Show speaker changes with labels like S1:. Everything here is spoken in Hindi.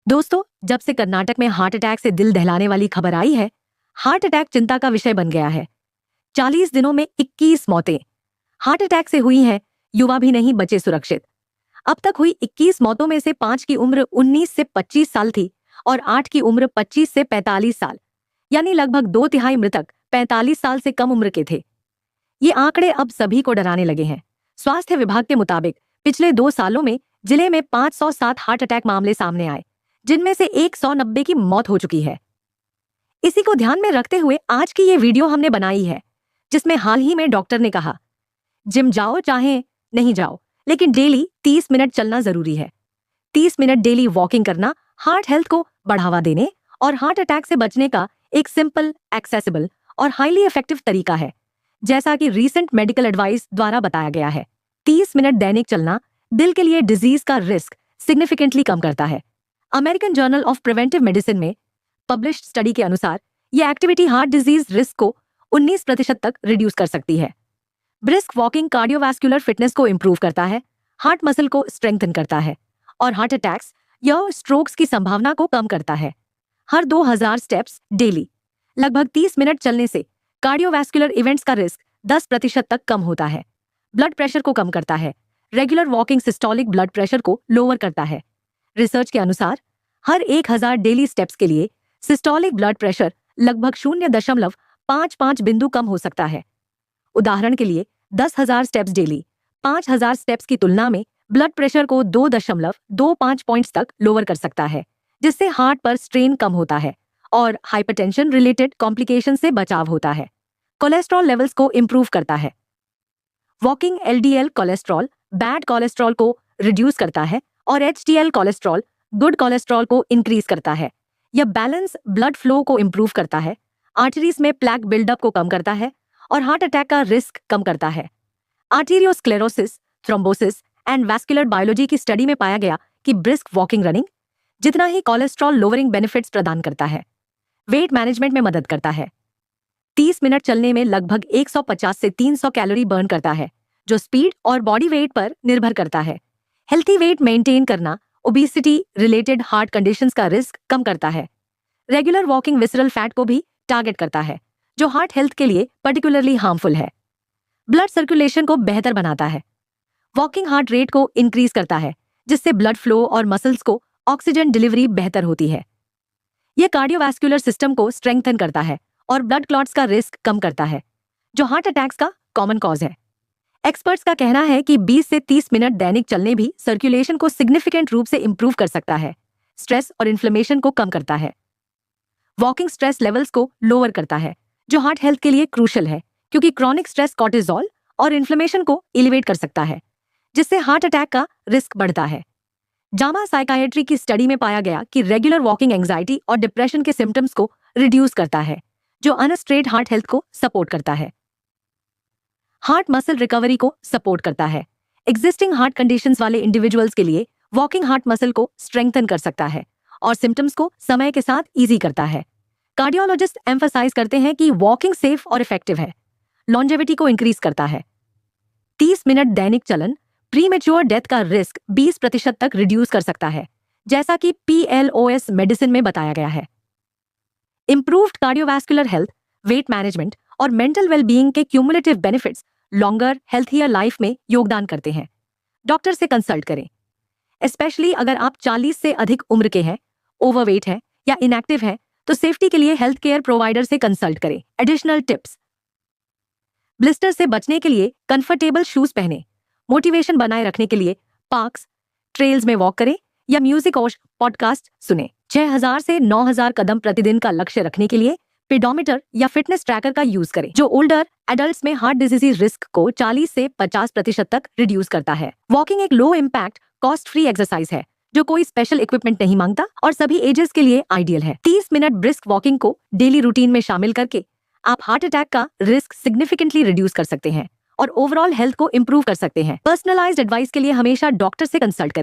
S1: दोस्तों, जब से कर्नाटक में हार्ट अटैक से दिल दहलाने वाली खबर आई है, हार्ट अटैक चिंता का विषय बन गया है। 40 दिनों में 21 मौतें हार्ट अटैक से हुई हैं। युवा भी नहीं बचे सुरक्षित। अब तक हुई 21 मौतों में से 5 की उम्र 19 से 25 साल थी और 8 की उम्र 25 से 45 साल, यानी लगभग 2/3 मृतक 45 साल से कम उम्र के थे। ये आंकड़े अब सभी को डराने लगे हैं। स्वास्थ्य विभाग के मुताबिक पिछले 2 सालों में जिले में 507 हार्ट अटैक मामले सामने आए, जिनमें से 190 की मौत हो चुकी है। इसी को ध्यान में रखते हुए आज की ये वीडियो हमने बनाई है, जिसमें हाल ही में डॉक्टर ने कहा, जिम जाओ चाहे नहीं जाओ, लेकिन डेली 30 मिनट चलना जरूरी है। 30 मिनट डेली वॉकिंग करना हार्ट हेल्थ को बढ़ावा देने और हार्ट अटैक से बचने का एक सिंपल, एक्सेसिबल और हाईली इफेक्टिव तरीका है, जैसा कि रीसेंट मेडिकल एडवाइस द्वारा बताया गया है। 30 मिनट दैनिक चलना दिल के लिए डिजीज का रिस्क सिग्निफिकेंटली कम करता है। American journal of preventive medicine में पब्लिश्ड स्टडी के अनुसार यह एक्टिविटी हार्ट डिजीज रिस्क को 19% तक रिड्यूस कर सकती है। ब्रिस्क वॉकिंग कार्डियोवैस्कुलर फिटनेस को इंप्रूव करता है, हार्ट मसल को स्ट्रेंथन करता है और हार्ट अटैक्स या स्ट्रोक्स की संभावना को कम करता है। हर 2000 स्टेप्स डेली लगभग 30 मिनट चलने से कार्डियोवैस्कुलर इवेंट्स का रिस्क 10% तक कम होता है। ब्लड प्रेशर को कम करता है। Regular walking systolic blood pressure को लोअर करता है। रिसर्च के अनुसार हर 1000 डेली स्टेप्स के लिए सिस्टोलिक ब्लड प्रेशर लगभग 0.55 बिंदु कम हो सकता है। उदाहरण के लिए 10,000 स्टेप्स डेली 5,000 स्टेप्स की तुलना में ब्लड प्रेशर को 2.25 पॉइंट्स तक लोअर कर सकता है, जिससे हार्ट पर स्ट्रेन कम होता है और हाइपरटेंशन रिलेटेड कॉम्प्लिकेशन से बचाव होता है। कोलेस्ट्रॉल लेवल्स को इंप्रूव करता है। Walking LDL cholesterol, bad cholesterol को रिड्यूस करता है और एचडीएल कोलेस्ट्रॉल, गुड कोलेस्ट्रॉल को इंक्रीज करता है। यह बैलेंस ब्लड फ्लो को इंप्रूव करता है, आर्टरीज में प्लैक बिल्डअप को कम करता है और हार्ट अटैक का रिस्क कम करता है। Arteriosclerosis, thrombosis and vascular biology की स्टडी में पाया गया कि ब्रिस्क वॉकिंग रनिंग जितना ही कोलेस्ट्रॉल लोअरिंग बेनिफिट्स प्रदान करता है, वेट मैनेजमेंट में मदद करता है। 30 मिनट चलने में लगभग 150 से 300 कैलोरी बर्न करता है, जो स्पीड और बॉडी वेट पर निर्भर करता है। हेल्थी वेट मेंटेन करना ओबेसिटी रिलेटेड हार्ट कंडीशंस का रिस्क कम करता है। रेगुलर वॉकिंग विसरल फैट को भी टारगेट करता है, जो हार्ट हेल्थ के लिए पर्टिकुलरली हार्मफुल है। ब्लड सर्कुलेशन को बेहतर बनाता है। वॉकिंग हार्ट रेट को इंक्रीज करता है, जिससे ब्लड फ्लो और मसल्स को ऑक्सीजन डिलीवरी बेहतर होती है। यह कार्डियोवैस्कुलर सिस्टम को स्ट्रेंथन करता है और ब्लड क्लॉट्स का रिस्क कम करता है, जो हार्ट अटैक्स का कॉमन कॉज है। एक्सपर्ट्स का कहना है कि 20 से 30 मिनट दैनिक चलने भी सर्कुलेशन को सिग्निफिकेंट रूप से इंप्रूव कर सकता है, स्ट्रेस और इन्फ्लेमेशन को कम करता है। वॉकिंग स्ट्रेस लेवल्स को लोअर करता है, जो हार्ट हेल्थ के लिए क्रूशल है, क्योंकि क्रॉनिक स्ट्रेस कॉर्टिसोल और इन्फ्लेमेशन को एलिवेट कर सकता है, जिससे हार्ट अटैक का रिस्क बढ़ता है। जामा साइकाइट्री की स्टडी में पाया गया कि रेगुलर वॉकिंग एंजाइटी और डिप्रेशन के सिम्टम्स को रिड्यूस करता है, जो अनस्ट्रेट हार्ट हेल्थ को सपोर्ट करता है। हार्ट मसल रिकवरी को सपोर्ट करता है। एग्जिस्टिंग हार्ट कंडीशंस वाले इंडिविजुअल्स के लिए वॉकिंग हार्ट मसल को स्ट्रेंथन कर सकता है और सिम्टम्स को समय के साथ इजी करता है। कार्डियोलॉजिस्ट एम्फसाइज करते हैं कि वॉकिंग सेफ और इफेक्टिव है, लॉन्जेविटी को इंक्रीज करता है। 30 मिनट दैनिक चलन प्रीमेच्योर डेथ का रिस्क 20% तक रिड्यूस कर सकता है, जैसा कि PLOS मेडिसिन में बताया गया है। Improved cardiovascular health, weight management और मेंटल वेलबीइंग के cumulative benefits longer healthier life में योगदान करते हैं। डॉक्टर से कंसल्ट करें, स्पेशली अगर आप 40 से अधिक उम्र के हैं, ओवरवेट हैं या इनएक्टिव हैं, तो सेफ्टी के लिए हेल्थ केयर प्रोवाइडर से कंसल्ट करें। एडिशनल टिप्स: ब्लिस्टर से बचने के लिए कंफर्टेबल शूज पहने। मोटिवेशन बनाए रखने के लिए पार्क्स, ट्रेल्स में वॉक करें या म्यूजिक और पॉडकास्ट सुने। 6000 से 9000 कदम प्रतिदिन का लक्ष्य रखने के लिए पेडोमीटर या फिटनेस ट्रैकर का यूज करें, जो ओल्डर एडल्ट्स में हार्ट डिजीज रिस्क को 40 से 50% तक रिड्यूस करता है। वॉकिंग एक low impact, cost free exercise है, जो कोई स्पेशल इक्विपमेंट नहीं मांगता और सभी एजेस के लिए आइडियल है। 30 मिनट ब्रिस्क वॉकिंग को डेली रूटीन में शामिल करके आप हार्ट अटैक का रिस्क सिग्निफिकेंटली रिड्यूस कर सकते हैं और ओवरऑल हेल्थ को इंप्रूव कर सकते हैं। पर्सनलाइज्ड एडवाइस के लिए हमेशा डॉक्टर से कंसल्ट करें।